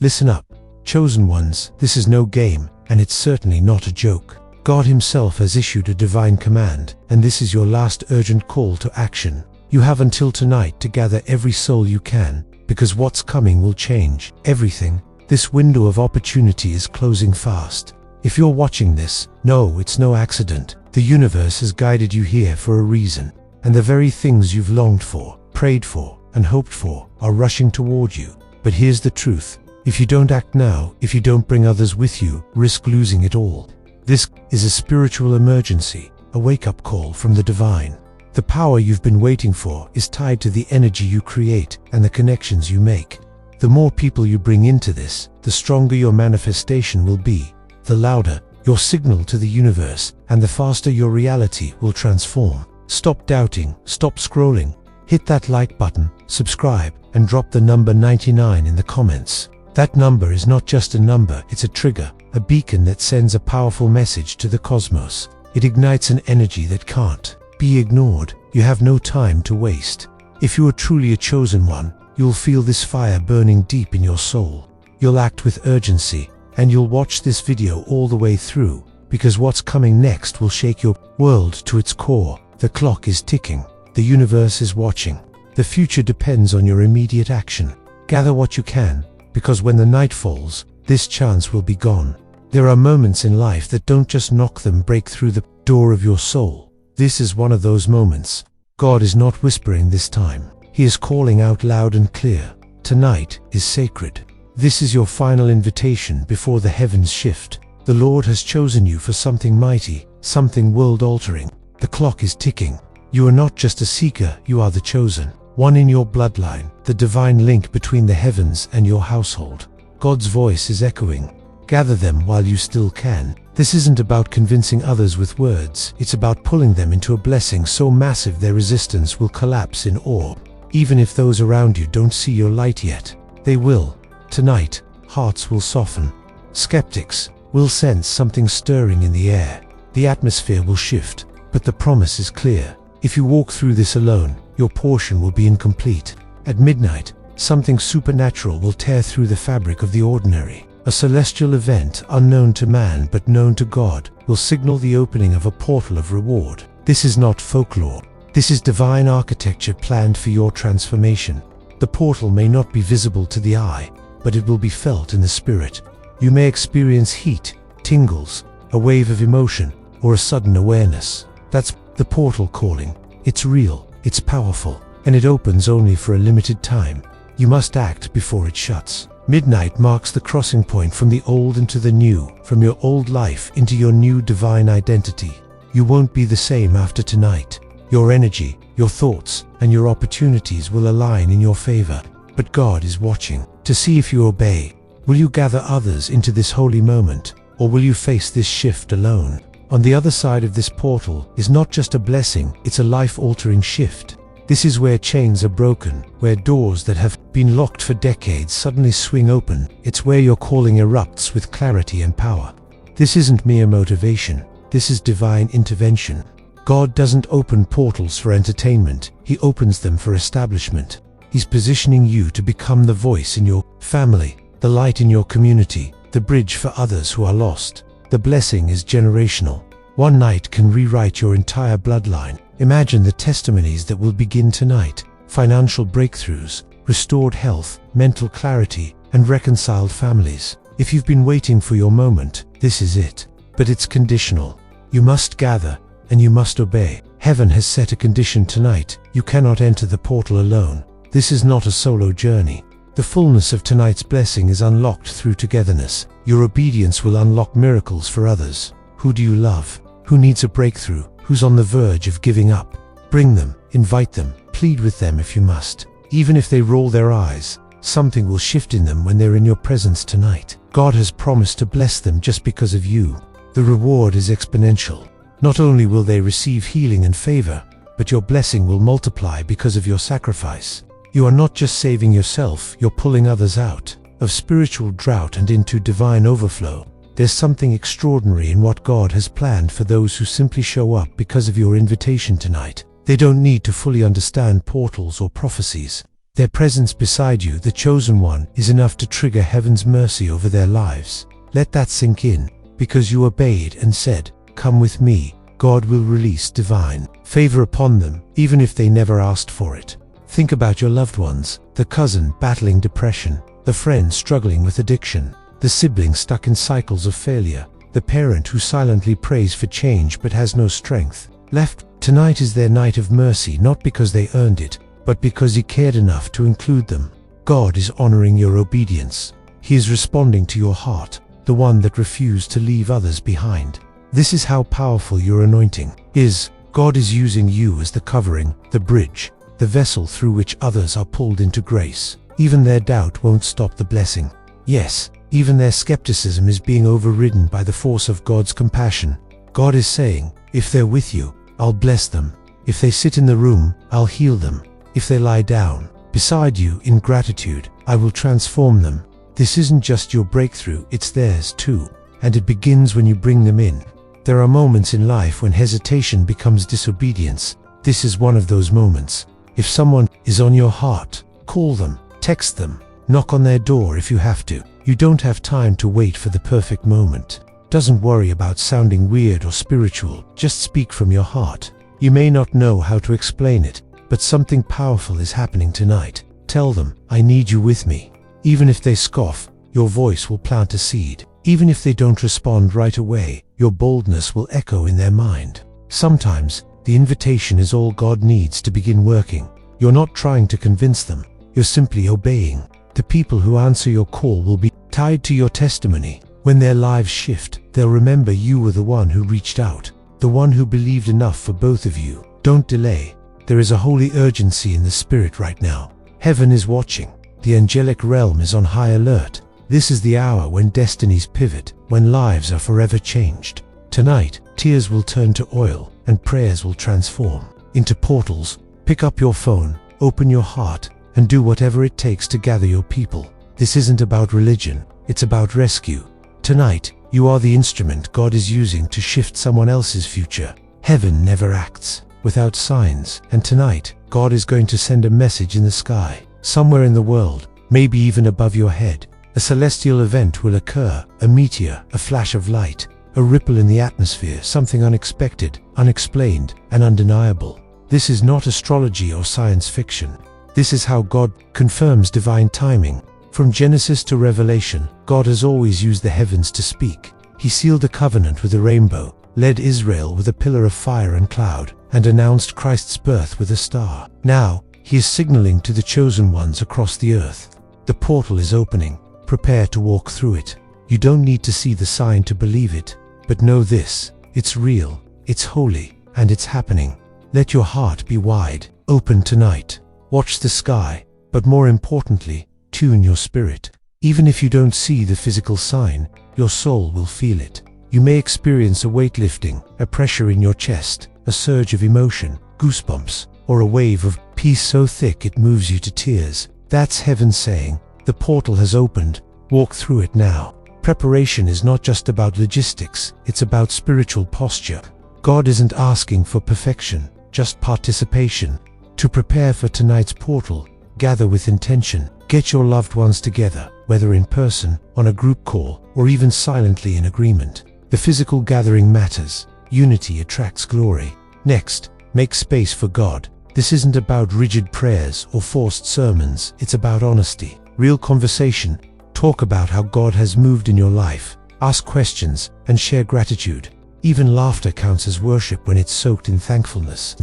Listen up, chosen ones, this is no game, and it's certainly not a joke. God himself has issued a divine command, and this is your last urgent call to action. You have until tonight to gather every soul you can, because what's coming will change everything. This window of opportunity is closing fast. If you're watching this, no, it's no accident. The universe has guided you here for a reason, and the very things you've longed for, prayed for, and hoped for are rushing toward you. But here's the truth. If you don't act now, if you don't bring others with you, risk losing it all. This is a spiritual emergency, a wake-up call from the divine. The power you've been waiting for is tied to the energy you create and the connections you make. The more people you bring into this, the stronger your manifestation will be, the louder your signal to the universe, and the faster your reality will transform. Stop doubting, stop scrolling, hit that like button, subscribe, and drop the number 99 in the comments. That number is not just a number, it's a trigger, a beacon that sends a powerful message to the cosmos. It ignites an energy that can't be ignored. You have no time to waste. If you are truly a chosen one, you'll feel this fire burning deep in your soul. You'll act with urgency, and you'll watch this video all the way through, because what's coming next will shake your world to its core. The clock is ticking. The universe is watching. The future depends on your immediate action. Gather what you can, because when the night falls, this chance will be gone. There are moments in life that don't just knock them, break through the door of your soul. This is one of those moments. God is not whispering this time. He is calling out loud and clear. Tonight is sacred. This is your final invitation before the heavens shift. The Lord has chosen you for something mighty, something world-altering. The clock is ticking. You are not just a seeker, you are the chosen one in your bloodline, the divine link between the heavens and your household. God's voice is echoing. Gather them while you still can. This isn't about convincing others with words, it's about pulling them into a blessing so massive their resistance will collapse in awe. Even if those around you don't see your light yet, they will. Tonight, hearts will soften. Skeptics will sense something stirring in the air. The atmosphere will shift, but the promise is clear. If you walk through this alone, your portion will be incomplete. At midnight, something supernatural will tear through the fabric of the ordinary. A celestial event, unknown to man but known to God, will signal the opening of a portal of reward. This is not folklore. This is divine architecture planned for your transformation. The portal may not be visible to the eye, but it will be felt in the spirit. You may experience heat, tingles, a wave of emotion, or a sudden awareness. That's the portal calling. It's real, it's powerful, and it opens only for a limited time. You must act before it shuts. Midnight marks the crossing point from the old into the new, from your old life into your new divine identity. You won't be the same after tonight. Your energy, your thoughts, and your opportunities will align in your favor. But God is watching to see if you obey. Will you gather others into this holy moment, or will you face this shift alone? On the other side of this portal is not just a blessing, it's a life-altering shift. This is where chains are broken, where doors that have been locked for decades suddenly swing open. It's where your calling erupts with clarity and power. This isn't mere motivation, this is divine intervention. God doesn't open portals for entertainment, He opens them for establishment. He's positioning you to become the voice in your family, the light in your community, the bridge for others who are lost. The blessing is generational. One night can rewrite your entire bloodline. Imagine the testimonies that will begin tonight. Financial breakthroughs, restored health, mental clarity, and reconciled families. If you've been waiting for your moment, this is it. But it's conditional. You must gather, and you must obey. Heaven has set a condition tonight. You cannot enter the portal alone. This is not a solo journey. The fullness of tonight's blessing is unlocked through togetherness. Your obedience will unlock miracles for others. Who do you love? Who needs a breakthrough? Who's on the verge of giving up? Bring them, invite them, plead with them if you must. Even if they roll their eyes, something will shift in them when they're in your presence tonight. God has promised to bless them just because of you. The reward is exponential. Not only will they receive healing and favor, but your blessing will multiply because of your sacrifice. You are not just saving yourself, you're pulling others out of spiritual drought and into divine overflow. There's something extraordinary in what God has planned for those who simply show up because of your invitation tonight. They don't need to fully understand portals or prophecies. Their presence beside you, the chosen one, is enough to trigger heaven's mercy over their lives. Let that sink in. Because you obeyed and said, "Come with me," God will release divine favor upon them, even if they never asked for it. Think about your loved ones, the cousin battling depression, the friend struggling with addiction, the sibling stuck in cycles of failure, the parent who silently prays for change but has no strength left. Tonight is their night of mercy, not because they earned it, but because He cared enough to include them. God is honoring your obedience. He is responding to your heart, the one that refused to leave others behind. This is how powerful your anointing is. God is using you as the covering, the bridge, the vessel through which others are pulled into grace. Even their doubt won't stop the blessing. Yes, even their skepticism is being overridden by the force of God's compassion. God is saying, if they're with you, I'll bless them. If they sit in the room, I'll heal them. If they lie down beside you in gratitude, I will transform them. This isn't just your breakthrough, it's theirs too. And it begins when you bring them in. There are moments in life when hesitation becomes disobedience. This is one of those moments. If someone is on your heart, call them, text them, knock on their door if you have to. You don't have time to wait for the perfect moment. Doesn't worry about sounding weird or spiritual, just speak from your heart. You may not know how to explain it, but something powerful is happening tonight. Tell them, I need you with me. Even if they scoff, your voice will plant a seed. Even if they don't respond right away, your boldness will echo in their mind. Sometimes, the invitation is all God needs to begin working. You're not trying to convince them, you're simply obeying. The people who answer your call will be tied to your testimony. When their lives shift, they'll remember you were the one who reached out, the one who believed enough for both of you. Don't delay. There is a holy urgency in the spirit right now. Heaven is watching. The angelic realm is on high alert. This is the hour when destinies pivot, when lives are forever changed. Tonight, tears will turn to oil, and prayers will transform into portals. Pick up your phone, open your heart, and do whatever it takes to gather your people. This isn't about religion, it's about rescue. Tonight, you are the instrument God is using to shift someone else's future. Heaven never acts without signs, and tonight, God is going to send a message in the sky. Somewhere in the world, maybe even above your head, a celestial event will occur, a meteor, a flash of light, a ripple in the atmosphere, something unexpected, unexplained, and undeniable. This is not astrology or science fiction. This is how God confirms divine timing. From Genesis to Revelation, God has always used the heavens to speak. He sealed a covenant with a rainbow, led Israel with a pillar of fire and cloud, and announced Christ's birth with a star. Now, He is signaling to the chosen ones across the earth. The portal is opening. Prepare to walk through it. You don't need to see the sign to believe it, but know this, it's real, it's holy, and it's happening. Let your heart be wide, open tonight. Watch the sky, but more importantly, tune your spirit. Even if you don't see the physical sign, your soul will feel it. You may experience a weightlifting, a pressure in your chest, a surge of emotion, goosebumps, or a wave of peace so thick it moves you to tears. That's heaven saying, the portal has opened, walk through it now. Preparation is not just about logistics, it's about spiritual posture. God isn't asking for perfection, just participation. To prepare for tonight's portal, gather with intention. Get your loved ones together, whether in person, on a group call, or even silently in agreement. The physical gathering matters. Unity attracts glory. Next, make space for God. This isn't about rigid prayers or forced sermons, it's about honesty. Real conversation. Talk about how God has moved in your life. Ask questions and share gratitude. Even laughter counts as worship when it's soaked in thankfulness.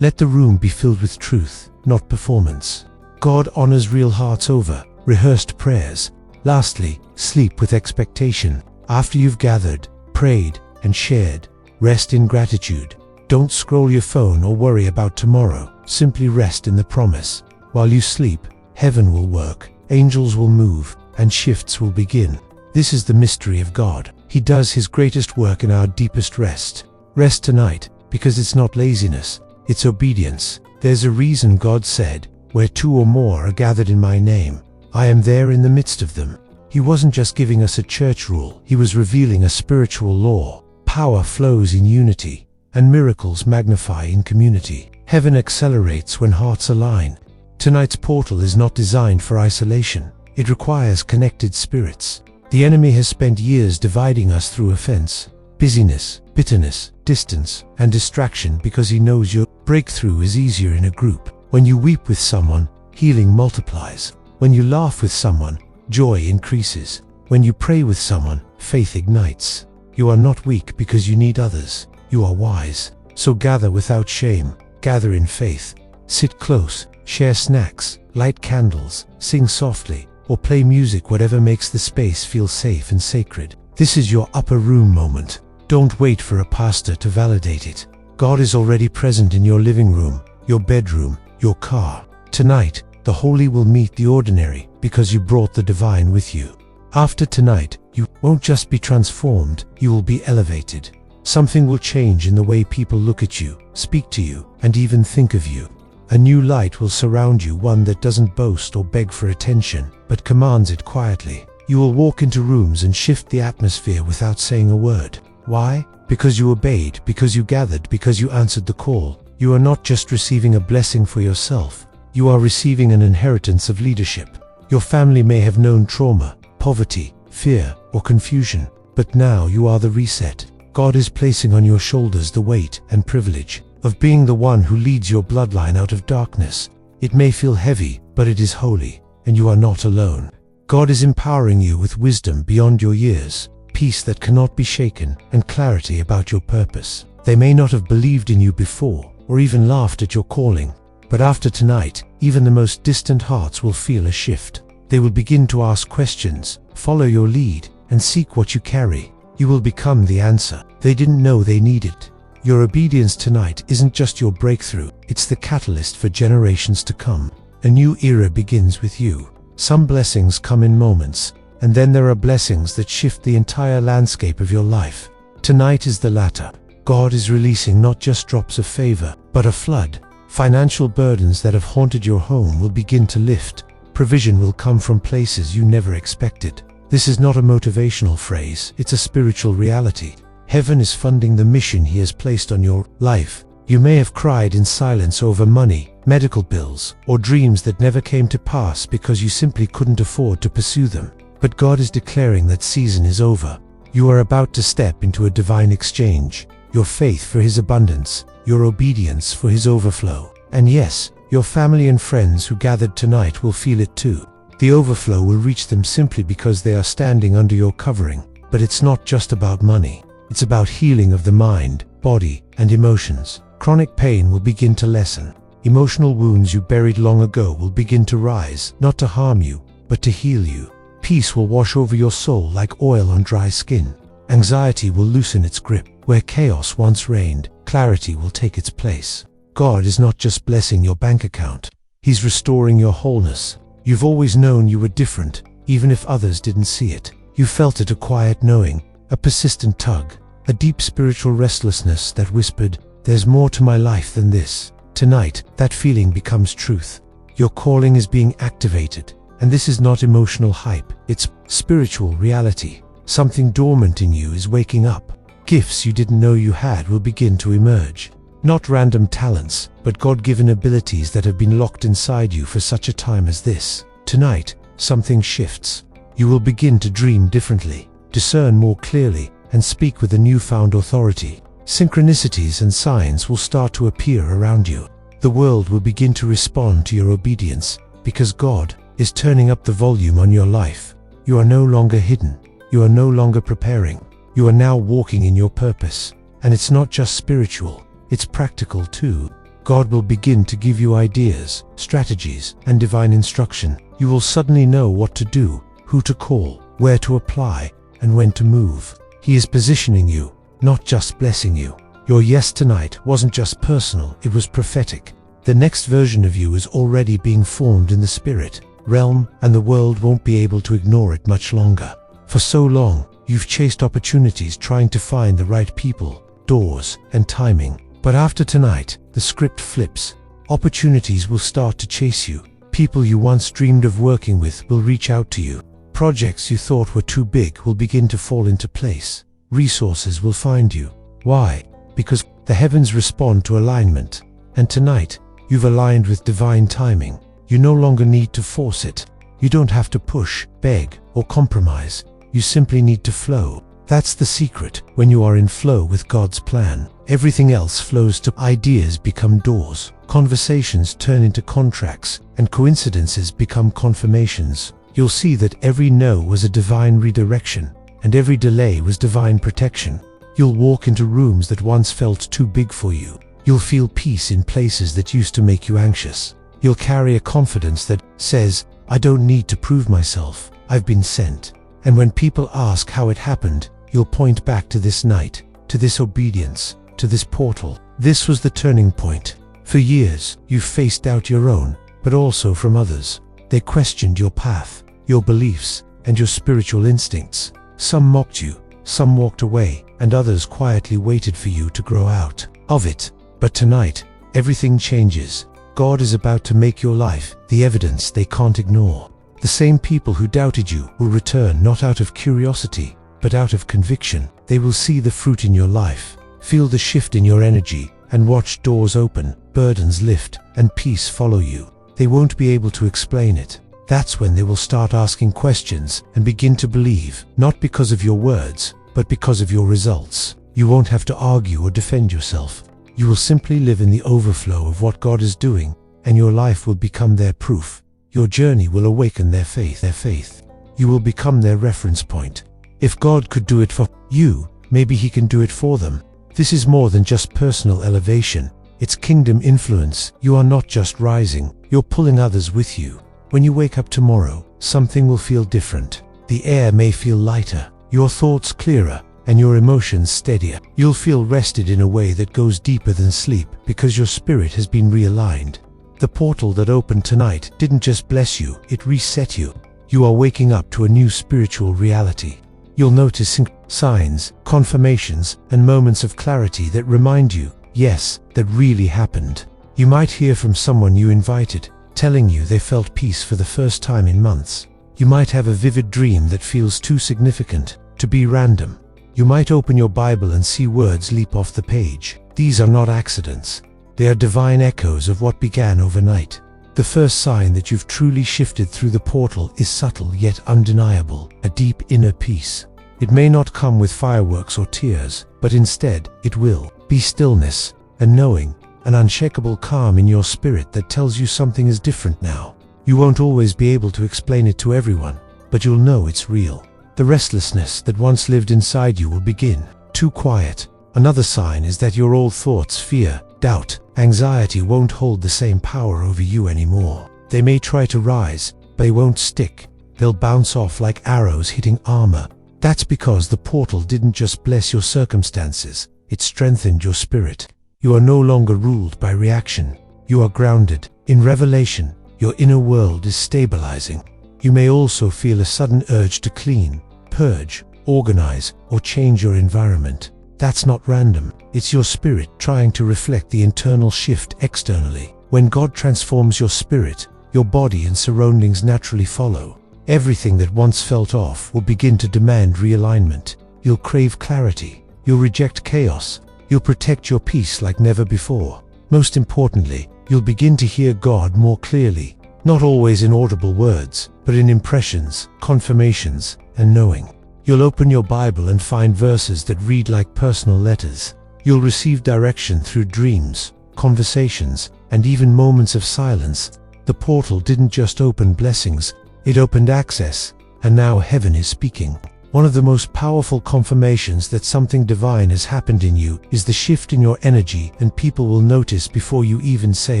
Let the room be filled with truth, not performance. God honors real hearts over rehearsed prayers. Lastly, sleep with expectation. After you've gathered, prayed, and shared, rest in gratitude. Don't scroll your phone or worry about tomorrow. Simply rest in the promise. While you sleep, heaven will work, angels will move, and shifts will begin. This is the mystery of God. He does His greatest work in our deepest rest. Rest tonight, because it's not laziness, it's obedience. There's a reason God said, "Where two or more are gathered in my name, I am there in the midst of them." He wasn't just giving us a church rule, He was revealing a spiritual law. Power flows in unity, and miracles magnify in community. Heaven accelerates when hearts align. Tonight's portal is not designed for isolation. It requires connected spirits. The enemy has spent years dividing us through offense, busyness, bitterness, distance, and distraction because he knows your breakthrough is easier in a group. When you weep with someone, healing multiplies. When you laugh with someone, joy increases. When you pray with someone, faith ignites. You are not weak because you need others. You are wise. So gather without shame. Gather in faith. Sit close. Share snacks. Light candles. Sing softly. Or play music, whatever makes the space feel safe and sacred. This is your upper room moment. Don't wait for a pastor to validate it. God is already present in your living room, your bedroom, your car. Tonight, the holy will meet the ordinary because you brought the divine with you. After tonight, you won't just be transformed, you will be elevated. Something will change in the way people look at you, speak to you, and even think of you. A new light will surround you, one that doesn't boast or beg for attention, but commands it quietly. You will walk into rooms and shift the atmosphere without saying a word. Why? Because you obeyed, because you gathered, because you answered the call. You are not just receiving a blessing for yourself, you are receiving an inheritance of leadership. Your family may have known trauma, poverty, fear, or confusion, but now you are the reset. God is placing on your shoulders the weight and privilege of being the one who leads your bloodline out of darkness. It may feel heavy, but it is holy, and you are not alone. God is empowering you with wisdom beyond your years, peace that cannot be shaken, and clarity about your purpose. They may not have believed in you before, or even laughed at your calling, but after tonight, even the most distant hearts will feel a shift. They will begin to ask questions, follow your lead, and seek what you carry. You will become the answer they didn't know they needed. Your obedience tonight isn't just your breakthrough, it's the catalyst for generations to come. A new era begins with you. Some blessings come in moments, and then there are blessings that shift the entire landscape of your life. Tonight is the latter. God is releasing not just drops of favor, but a flood. Financial burdens that have haunted your home will begin to lift. Provision will come from places you never expected. This is not a motivational phrase, it's a spiritual reality. Heaven is funding the mission He has placed on your life. You may have cried in silence over money, medical bills, or dreams that never came to pass because you simply couldn't afford to pursue them. But God is declaring that season is over. You are about to step into a divine exchange. Your faith for His abundance, your obedience for His overflow. And yes, your family and friends who gathered tonight will feel it too. The overflow will reach them simply because they are standing under your covering. But it's not just about money. It's about healing of the mind, body, and emotions. Chronic pain will begin to lessen. Emotional wounds you buried long ago will begin to rise, not to harm you, but to heal you. Peace will wash over your soul like oil on dry skin. Anxiety will loosen its grip. Where chaos once reigned, clarity will take its place. God is not just blessing your bank account. He's restoring your wholeness. You've always known you were different, even if others didn't see it. You felt it, a quiet knowing, a persistent tug, a deep spiritual restlessness that whispered, "There's more to my life than this." Tonight, that feeling becomes truth. Your calling is being activated, and this is not emotional hype, it's spiritual reality. Something dormant in you is waking up. Gifts you didn't know you had will begin to emerge. Not random talents, but God-given abilities that have been locked inside you for such a time as this. Tonight, something shifts. You will begin to dream differently, discern more clearly, and speak with a newfound authority. Synchronicities and signs will start to appear around you. The world will begin to respond to your obedience, because God is turning up the volume on your life. You are no longer hidden. You are no longer preparing. You are now walking in your purpose. And it's not just spiritual, it's practical too. God will begin to give you ideas, strategies, and divine instruction. You will suddenly know what to do, who to call, where to apply, and when to move. He is positioning you, not just blessing you. Your yes tonight wasn't just personal, it was prophetic. The next version of you is already being formed in the spirit realm, and the world won't be able to ignore it much longer. For so long, you've chased opportunities trying to find the right people, doors, and timing. But after tonight, the script flips. Opportunities will start to chase you. People you once dreamed of working with will reach out to you. Projects you thought were too big will begin to fall into place. Resources will find you. Why? Because the heavens respond to alignment. And tonight, you've aligned with divine timing. You no longer need to force it. You don't have to push, beg, or compromise. You simply need to flow. That's the secret. When you are in flow with God's plan, everything else flows to ideas become doors, conversations turn into contracts, and coincidences become confirmations. You'll see that every no was a divine redirection, and every delay was divine protection. You'll walk into rooms that once felt too big for you. You'll feel peace in places that used to make you anxious. You'll carry a confidence that says, I don't need to prove myself, I've been sent. And when people ask how it happened, you'll point back to this night, to this obedience, to this portal. This was the turning point. For years, you faced doubt your own, but also from others. They questioned your path, your beliefs, and your spiritual instincts. Some mocked you, some walked away, and others quietly waited for you to grow out of it. But tonight, everything changes. God is about to make your life the evidence they can't ignore. The same people who doubted you will return not out of curiosity, but out of conviction. They will see the fruit in your life, feel the shift in your energy, and watch doors open, burdens lift, and peace follow you. They won't be able to explain it. That's when they will start asking questions and begin to believe, not because of your words, but because of your results. You won't have to argue or defend yourself. You will simply live in the overflow of what God is doing, and your life will become their proof. Your journey will awaken their faith. You will become their reference point. If God could do it for you, maybe He can do it for them. This is more than just personal elevation. It's kingdom influence. You are not just rising, you're pulling others with you. When you wake up tomorrow, something will feel different. The air may feel lighter, your thoughts clearer, and your emotions steadier. You'll feel rested in a way that goes deeper than sleep because your spirit has been realigned. The portal that opened tonight didn't just bless you, it reset you. You are waking up to a new spiritual reality. You'll notice signs, confirmations, and moments of clarity that remind you, yes, that really happened. You might hear from someone you invited, telling you they felt peace for the first time in months. You might have a vivid dream that feels too significant to be random. You might open your Bible and see words leap off the page. These are not accidents. They are divine echoes of what began overnight. The first sign that you've truly shifted through the portal is subtle yet undeniable, a deep inner peace. It may not come with fireworks or tears, but instead it will be stillness, a knowing, an unshakable calm in your spirit that tells you something is different now. You won't always be able to explain it to everyone, but you'll know it's real. The restlessness that once lived inside you will begin to quiet. Another sign is that your old thoughts, fear, doubt, anxiety won't hold the same power over you anymore. They may try to rise, but they won't stick. They'll bounce off like arrows hitting armor. That's because the portal didn't just bless your circumstances, it strengthened your spirit. You are no longer ruled by reaction. You are grounded in revelation. Your inner world is stabilizing. You may also feel a sudden urge to clean, purge, organize, or change your environment. That's not random. It's your spirit trying to reflect the internal shift externally. When God transforms your spirit, your body and surroundings naturally follow. Everything that once felt off will begin to demand realignment. You'll crave clarity. You'll reject chaos. You'll protect your peace like never before. Most importantly, you'll begin to hear God more clearly, not always in audible words, but in impressions, confirmations, and knowing. You'll open your Bible and find verses that read like personal letters. You'll receive direction through dreams, conversations, and even moments of silence. The portal didn't just open blessings, it opened access, and now heaven is speaking. One of the most powerful confirmations that something divine has happened in you is the shift in your energy, and people will notice before you even say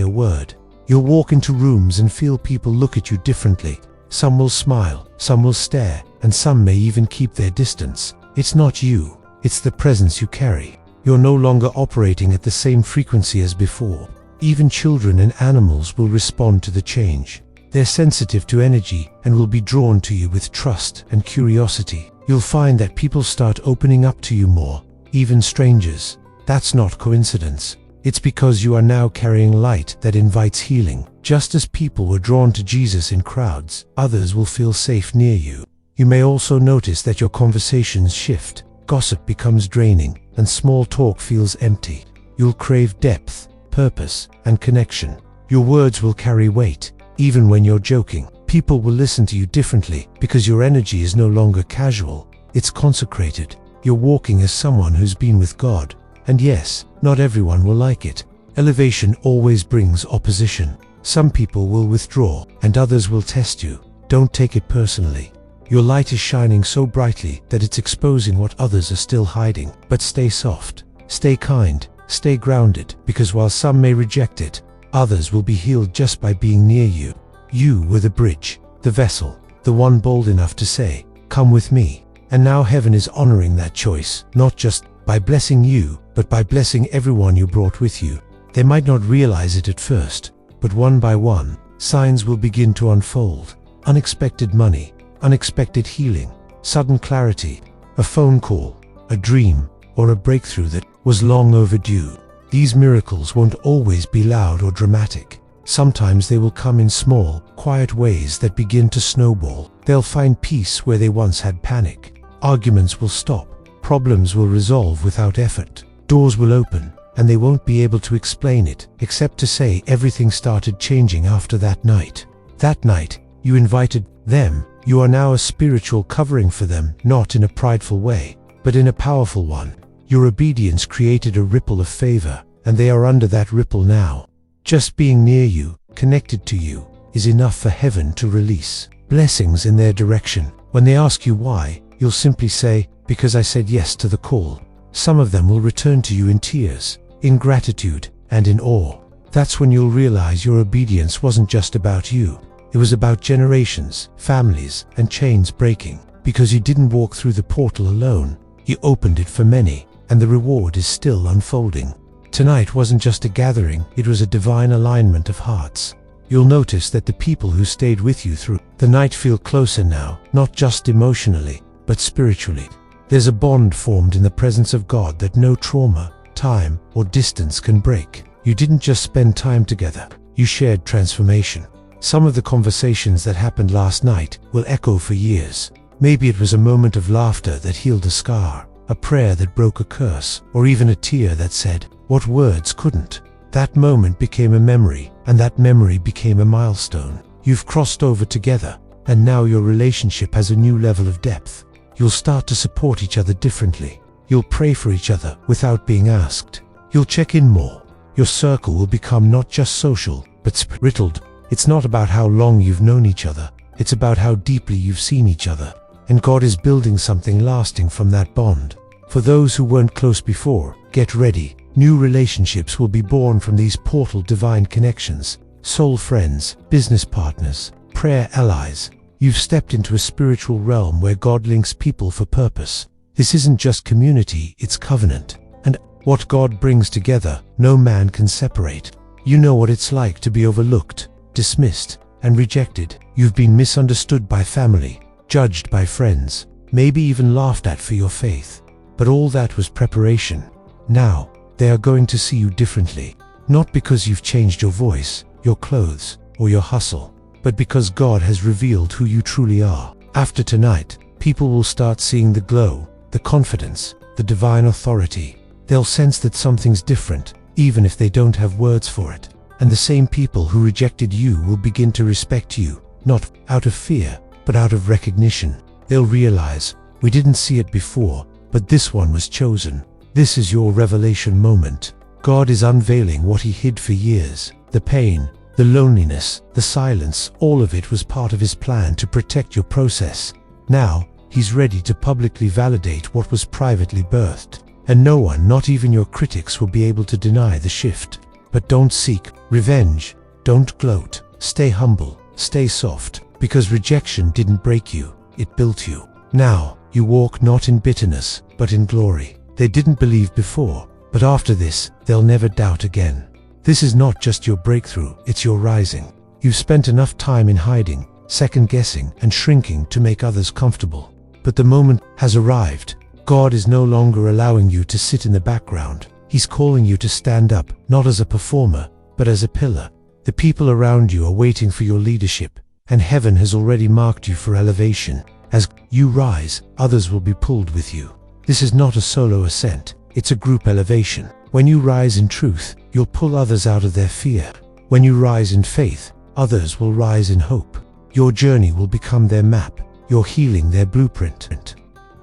a word. You'll walk into rooms and feel people look at you differently. Some will smile, some will stare, and some may even keep their distance. It's not you, it's the presence you carry. You're no longer operating at the same frequency as before. Even children and animals will respond to the change. They're sensitive to energy and will be drawn to you with trust and curiosity. You'll find that people start opening up to you more, even strangers. That's not coincidence. It's because you are now carrying light that invites healing. Just as people were drawn to Jesus in crowds, others will feel safe near you. You may also notice that your conversations shift. Gossip becomes draining, and small talk feels empty. You'll crave depth, purpose, and connection. Your words will carry weight. Even when you're joking, people will listen to you differently because your energy is no longer casual. It's consecrated. You're walking as someone who's been with God. And yes, not everyone will like it. Elevation always brings opposition. Some people will withdraw, and others will test you. Don't take it personally. Your light is shining so brightly that it's exposing what others are still hiding. But stay soft, stay kind, stay grounded, because while some may reject it, others will be healed just by being near you. You were the bridge, the vessel, the one bold enough to say, "Come with me." And now heaven is honoring that choice, not just by blessing you, but by blessing everyone you brought with you. They might not realize it at first, but one by one, signs will begin to unfold. Unexpected money, unexpected healing, sudden clarity, a phone call, a dream, or a breakthrough that was long overdue. These miracles won't always be loud or dramatic. Sometimes they will come in small, quiet ways that begin to snowball. They'll find peace where they once had panic. Arguments will stop. Problems will resolve without effort. Doors will open, and they won't be able to explain it, except to say everything started changing after that night. That night, you invited them. You are now a spiritual covering for them, not in a prideful way, but in a powerful one. Your obedience created a ripple of favor, and they are under that ripple now. Just being near you, connected to you, is enough for heaven to release blessings in their direction. When they ask you why, you'll simply say, "Because I said yes to the call." Some of them will return to you in tears, in gratitude, and in awe. That's when you'll realize your obedience wasn't just about you. It was about generations, families, and chains breaking. Because you didn't walk through the portal alone, you opened it for many, and the reward is still unfolding. Tonight wasn't just a gathering, it was a divine alignment of hearts. You'll notice that the people who stayed with you through the night feel closer now, not just emotionally, but spiritually. There's a bond formed in the presence of God that no trauma, time, or distance can break. You didn't just spend time together, you shared transformation. Some of the conversations that happened last night will echo for years. Maybe it was a moment of laughter that healed a scar, a prayer that broke a curse, or even a tear that said what words couldn't. That moment became a memory, and that memory became a milestone. You've crossed over together, and now your relationship has a new level of depth. You'll start to support each other differently. You'll pray for each other without being asked. You'll check in more. Your circle will become not just social, but spiritual. It's not about how long you've known each other. It's about how deeply you've seen each other. And God is building something lasting from that bond. For those who weren't close before, get ready. New relationships will be born from these portal divine connections. Soul friends, business partners, prayer allies. You've stepped into a spiritual realm where God links people for purpose. This isn't just community, it's covenant. And what God brings together, no man can separate. You know what it's like to be overlooked, dismissed, and rejected. You've been misunderstood by family, judged by friends, maybe even laughed at for your faith. But all that was preparation. Now, they are going to see you differently. Not because you've changed your voice, your clothes, or your hustle, but because God has revealed who you truly are. After tonight, people will start seeing the glow, the confidence, the divine authority. They'll sense that something's different, even if they don't have words for it. And the same people who rejected you will begin to respect you, not out of fear, but out of recognition. They'll realize, we didn't see it before, but this one was chosen. This is your revelation moment. God is unveiling what he hid for years. The pain, the loneliness, the silence, all of it was part of his plan to protect your process. Now, he's ready to publicly validate what was privately birthed. And no one, not even your critics, will be able to deny the shift. But don't seek revenge. Don't gloat. Stay humble. Stay soft. Because rejection didn't break you. It built you. Now, you walk not in bitterness, but in glory. They didn't believe before, but after this, they'll never doubt again. This is not just your breakthrough, it's your rising. You've spent enough time in hiding, second-guessing, and shrinking to make others comfortable. But the moment has arrived. God is no longer allowing you to sit in the background. He's calling you to stand up, not as a performer, but as a pillar. The people around you are waiting for your leadership, and heaven has already marked you for elevation. As you rise, others will be pulled with you. This is not a solo ascent, it's a group elevation. When you rise in truth, you'll pull others out of their fear. When you rise in faith, Others will rise in hope. Your journey will become their map, your healing their blueprint.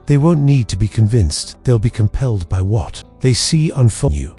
They won't need to be convinced, they'll be compelled by what they see unfold you.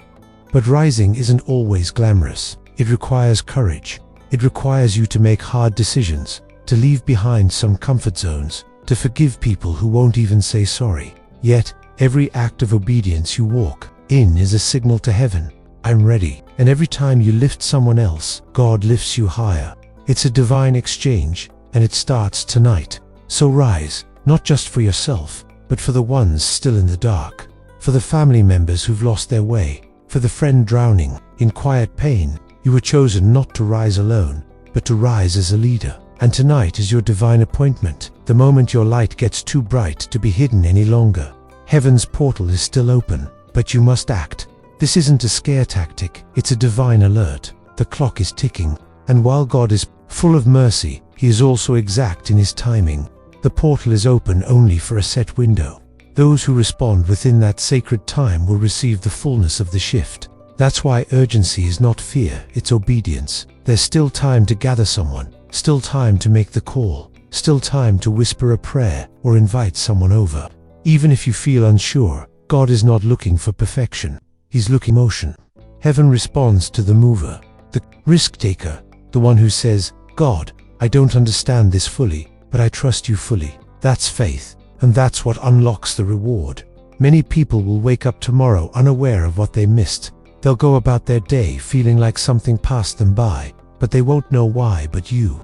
But rising isn't always glamorous. It requires courage. It requires you to make hard decisions, to leave behind some comfort zones, to forgive people who won't even say sorry. Yet, every act of obedience you walk in is a signal to heaven. I'm ready. And every time you lift someone else, God lifts you higher. It's a divine exchange, and it starts tonight. So rise, not just for yourself, but for the ones still in the dark, for the family members who've lost their way, for the friend drowning in quiet pain. You were chosen not to rise alone, but to rise as a leader. And tonight is your divine appointment, the moment your light gets too bright to be hidden any longer. Heaven's portal is still open, but you must act. This isn't a scare tactic, it's a divine alert. The clock is ticking, and while God is full of mercy, He is also exact in His timing. The portal is open only for a set window. Those who respond within that sacred time will receive the fullness of the shift. That's why urgency is not fear, it's obedience. There's still time to gather someone, still time to make the call, still time to whisper a prayer or invite someone over. Even if you feel unsure, God is not looking for perfection. He's looking for motion. Heaven responds to the mover, the risk taker, the one who says, God, I don't understand this fully, but I trust you fully. That's faith, and that's what unlocks the reward. Many people will wake up tomorrow unaware of what they missed. They'll go about their day feeling like something passed them by, but they won't know why. But you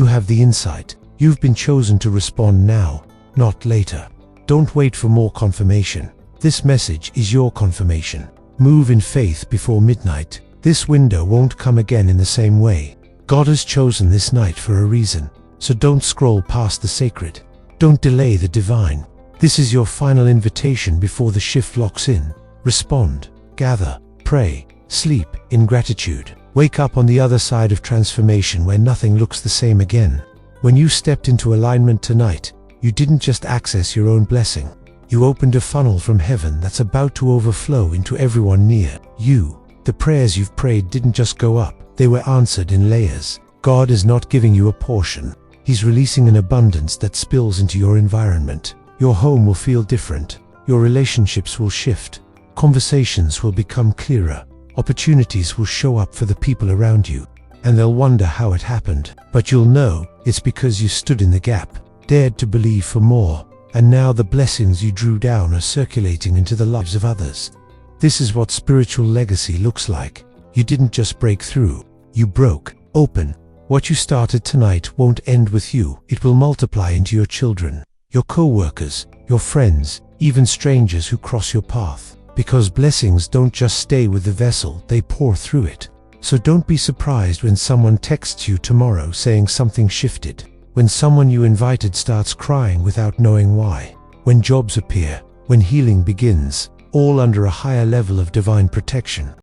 have the insight. You've been chosen to respond now, not later. Don't wait for more confirmation. This message is your confirmation. Move in faith before midnight. This window won't come again in the same way. God has chosen this night for a reason, so don't scroll past the sacred. Don't delay the divine. This is your final invitation before the shift locks in. Respond, gather, pray, sleep in gratitude. Wake up on the other side of transformation where nothing looks the same again. When you stepped into alignment tonight, you didn't just access your own blessing. You opened a funnel from heaven that's about to overflow into everyone near you. The prayers you've prayed didn't just go up, they were answered in layers. God is not giving you a portion. He's releasing an abundance that spills into your environment. Your home will feel different. Your relationships will shift. Conversations will become clearer. Opportunities will show up for the people around you. And they'll wonder how it happened. But you'll know it's because you stood in the gap, dared to believe for more. And now the blessings you drew down are circulating into the lives of others. This is what spiritual legacy looks like. You didn't just break through, you broke open. What you started tonight won't end with you. It will multiply into your children, your co-workers, your friends, even strangers who cross your path. Because blessings don't just stay with the vessel, they pour through it. So don't be surprised when someone texts you tomorrow saying something shifted. When someone you invited starts crying without knowing why. When jobs appear, when healing begins, all under a higher level of divine protection.